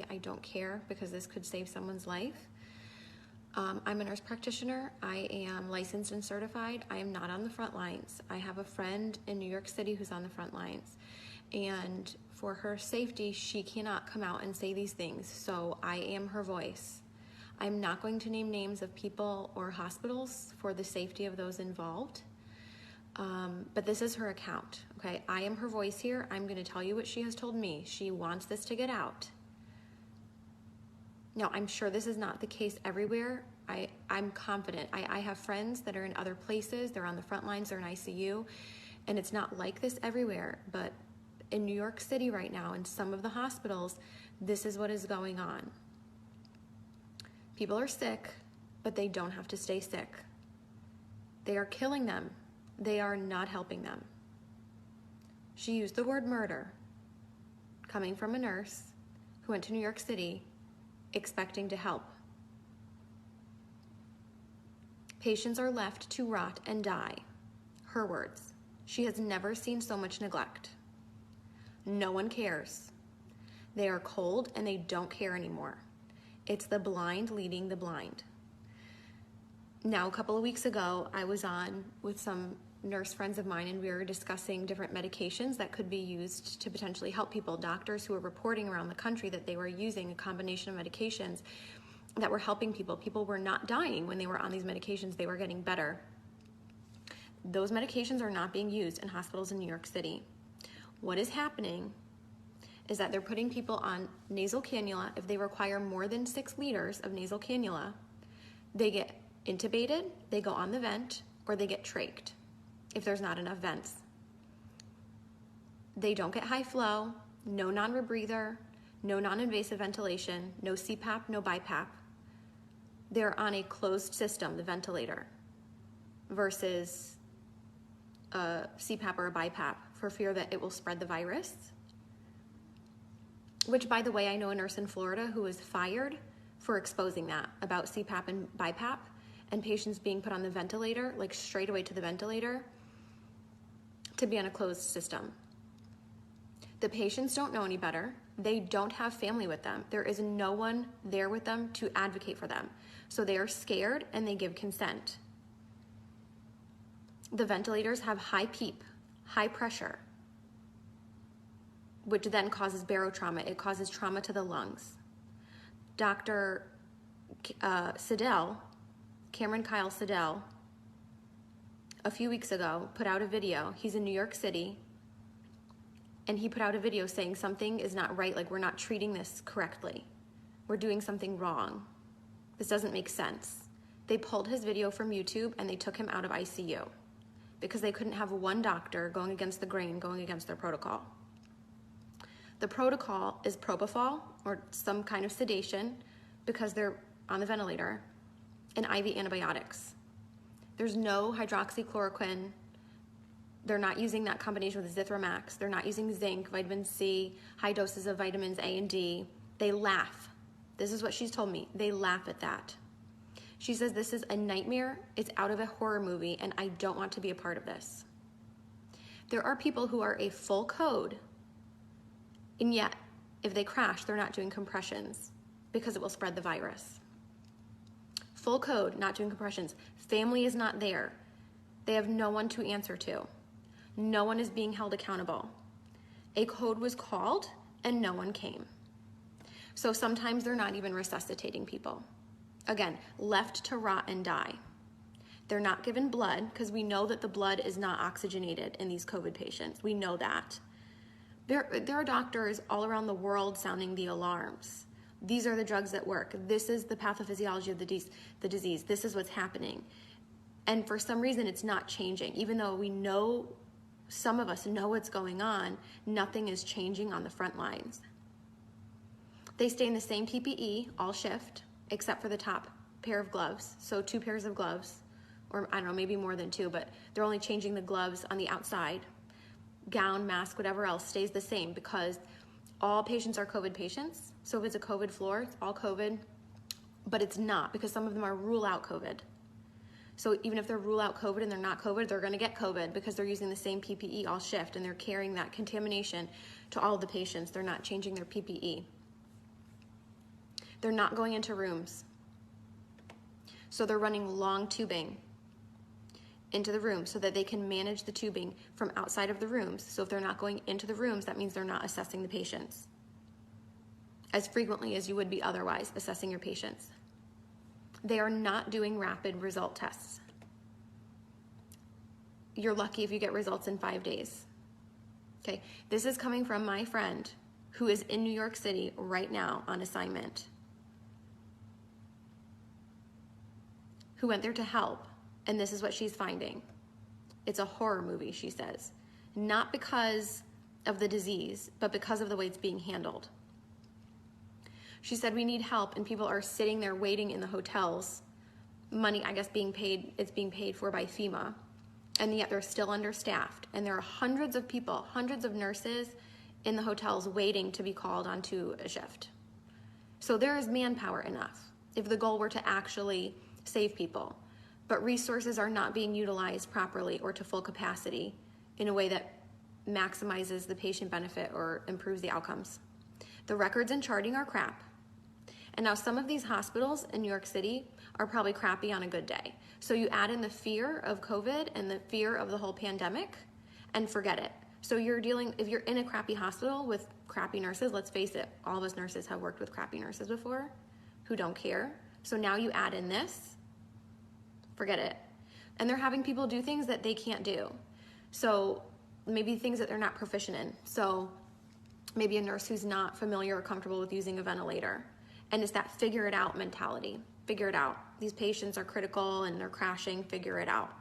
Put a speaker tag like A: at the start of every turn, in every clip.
A: honestly, I don't care because this could save someone's life. I'm a nurse practitioner. I am licensed and certified. I am not on the front lines. I have a friend in New York City who's on the front lines. And for her safety, she cannot come out and say these things. So I am her voice. I'm not going to name names of people or hospitals for the safety of those involved. But this is her account, okay? I am her voice here. I'm going to tell you what she has told me. She wants this to get out. Now, I'm sure this is not the case everywhere. I'm confident. I have friends that are in other places. They're on the front lines. They're in ICU. And it's not like this everywhere. But in New York City right now, in some of the hospitals, this is what is going on. People are sick, but they don't have to stay sick. They are killing them. They are not helping them. She used the word murder, coming from a nurse who went to New York City expecting to help. Patients are left to rot and die. Her words. She has never seen so much neglect. No one cares. They are cold and they don't care anymore. It's the blind leading the blind. Now, a couple of weeks ago, I was on with some nurse friends of mine and we were discussing different medications that could be used to potentially help people. Doctors who were reporting around the country that they were using a combination of medications that were helping people. People were not dying when they were on these medications. They were getting better. Those medications are not being used in hospitals in New York City. What is happening is that they're putting people on nasal cannula. If they require more than 6 liters of nasal cannula, they get intubated, they go on the vent, or they get trached if there's not enough vents. They don't get high flow, no non-rebreather, no non-invasive ventilation, no CPAP, no BiPAP. They're on a closed system, the ventilator, versus a CPAP or a BiPAP for fear that it will spread the virus. Which, by the way, I know a nurse in Florida who was fired for exposing that about CPAP and BiPAP and patients being put on the ventilator, like straight away to the ventilator, to be on a closed system. The patients don't know any better. They don't have family with them. There is no one there with them to advocate for them. So they are scared and they give consent. The ventilators have high PEEP, high pressure, which then causes barotrauma. It causes trauma to the lungs. Dr. Siddell, Cameron Kyle Siddell, a few weeks ago put out a video. He's in New York City, and he put out a video saying something is not right, like we're not treating this correctly. We're doing something wrong. This doesn't make sense. They pulled his video from YouTube and they took him out of ICU because they couldn't have one doctor going against the grain, going against their protocol. The protocol is propofol or some kind of sedation because they're on the ventilator, and IV antibiotics. There's no hydroxychloroquine. They're not using that combination with Zithromax. They're not using zinc, vitamin C, high doses of vitamins A and D. They laugh. This is what she's told me. They laugh at that. She says this is a nightmare. It's out of a horror movie, and I don't want to be a part of this. There are people who are a full code, and yet if they crash, they're not doing compressions because it will spread the virus. Full code, not doing compressions. Family is not there. They have no one to answer to. No one is being held accountable. A code was called and no one came. So sometimes they're not even resuscitating people. Again, left to rot and die. They're not given blood because we know that the blood is not oxygenated in these COVID patients. We know that. There are doctors all around the world sounding the alarms. These are the drugs that work. This is the pathophysiology of the disease. This is what's happening. And for some reason, it's not changing. Even though we know, some of us know what's going on, nothing is changing on the front lines. They stay in the same PPE all shift, except for the top pair of gloves. So 2 pairs of gloves, or I don't know, maybe more than 2, but they're only changing the gloves on the outside. Gown, mask, whatever else stays the same because all patients are COVID patients. So if it's a COVID floor, it's all COVID, but it's not because some of them are rule out COVID. So even if they're rule out COVID and they're not COVID, they're gonna get COVID because they're using the same PPE all shift and they're carrying that contamination to all of the patients. They're not changing their PPE. They're not going into rooms. So they're running long tubing into the room so that they can manage the tubing from outside of the rooms. So if they're not going into the rooms, that means they're not assessing the patients as frequently as you would be otherwise assessing your patients. They are not doing rapid result tests. You're lucky if you get results in 5 days. Okay, this is coming from my friend who is in New York City right now on assignment, who went there to help, and this is what she's finding. It's a horror movie, she says. Not because of the disease, but because of the way it's being handled. She said, we need help, and people are sitting there waiting in the hotels. Money, I guess, it's being paid for by FEMA, and yet they're still understaffed. And there are hundreds of people, hundreds of nurses in the hotels waiting to be called onto a shift. So there is manpower enough if the goal were to actually save people. But resources are not being utilized properly or to full capacity in a way that maximizes the patient benefit or improves the outcomes. The records and charting are crap. And now some of these hospitals in New York City are probably crappy on a good day. So you add in the fear of COVID and the fear of the whole pandemic and forget it. So if you're in a crappy hospital with crappy nurses, let's face it, all of us nurses have worked with crappy nurses before who don't care. So now you add in this, forget it. And they're having people do things that they can't do. So maybe things that they're not proficient in. So maybe a nurse who's not familiar or comfortable with using a ventilator. And it's that figure it out mentality. Figure it out. These patients are critical and they're crashing, figure it out.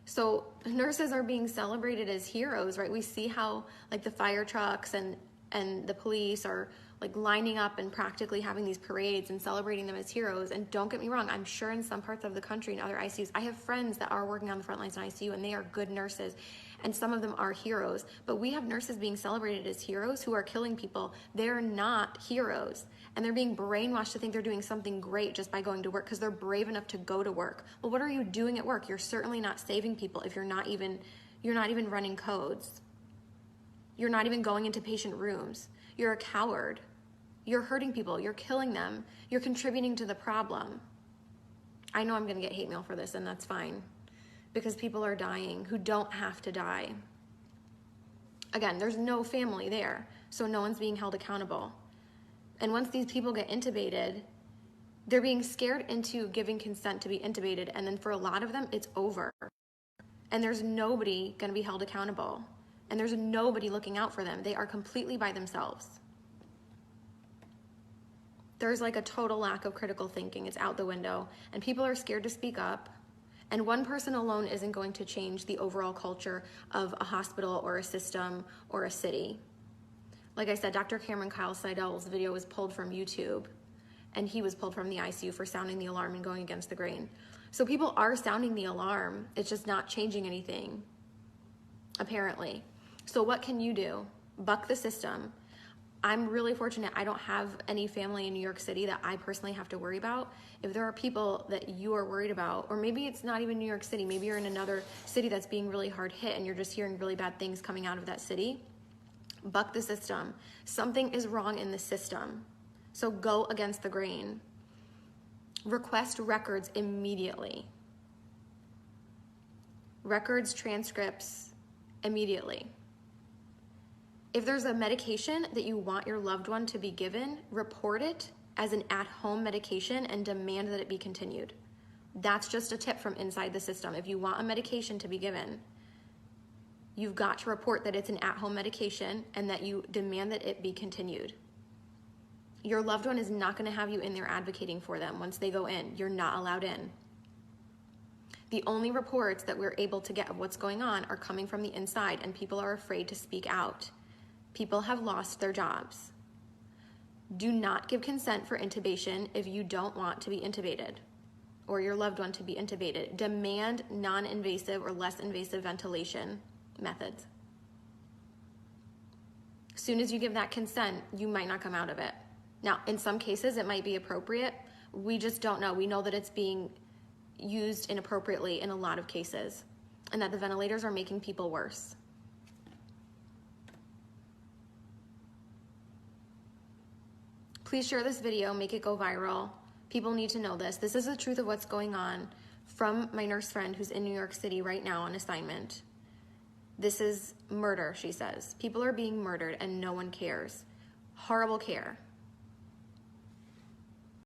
A: So nurses are being celebrated as heroes, right? We see how like the fire trucks and the police are like lining up and practically having these parades and celebrating them as heroes. And don't get me wrong, I'm sure in some parts of the country and other ICUs, I have friends that are working on the front lines in ICU and they are good nurses and some of them are heroes. But we have nurses being celebrated as heroes who are killing people. They're not heroes. And they're being brainwashed to think they're doing something great just by going to work because they're brave enough to go to work. Well, what are you doing at work? You're certainly not saving people if you're not even running codes. You're not even going into patient rooms. You're a coward. You're hurting people. You're killing them. You're contributing to the problem. I know I'm going to get hate mail for this, and that's fine because people are dying who don't have to die. Again, there's no family there, so no one's being held accountable. And once these people get intubated, they're being scared into giving consent to be intubated, and then for a lot of them, it's over. And there's nobody going to be held accountable. And there's nobody looking out for them. They are completely by themselves. There's like a total lack of critical thinking. It's out the window. And people are scared to speak up. And one person alone isn't going to change the overall culture of a hospital or a system or a city. Like I said, Dr. Cameron Kyle Seidel's video was pulled from YouTube. And he was pulled from the ICU for sounding the alarm and going against the grain. So people are sounding the alarm. It's just not changing anything, apparently. So what can you do? Buck the system. I'm really fortunate I don't have any family in New York City that I personally have to worry about. If there are people that you are worried about, or maybe it's not even New York City, maybe you're in another city that's being really hard hit and you're just hearing really bad things coming out of that city, buck the system. Something is wrong in the system. So go against the grain. Request records immediately. Records, transcripts, immediately. If there's a medication that you want your loved one to be given, report it as an at-home medication and demand that it be continued. That's just a tip from inside the system. If you want a medication to be given, you've got to report that it's an at-home medication and that you demand that it be continued. Your loved one is not going to have you in there advocating for them once they go in. You're not allowed in. The only reports that we're able to get of what's going on are coming from the inside, and people are afraid to speak out. People have lost their jobs. Do not give consent for intubation if you don't want to be intubated or your loved one to be intubated. Demand non-invasive or less invasive ventilation methods. As soon as you give that consent, you might not come out of it. Now, in some cases, it might be appropriate. We just don't know. We know that it's being used inappropriately in a lot of cases and that the ventilators are making people worse. Please share this video, make it go viral. People need to know this. This is the truth of what's going on from my nurse friend who's in New York City right now on assignment. This is murder, she says. People are being murdered and no one cares. Horrible care.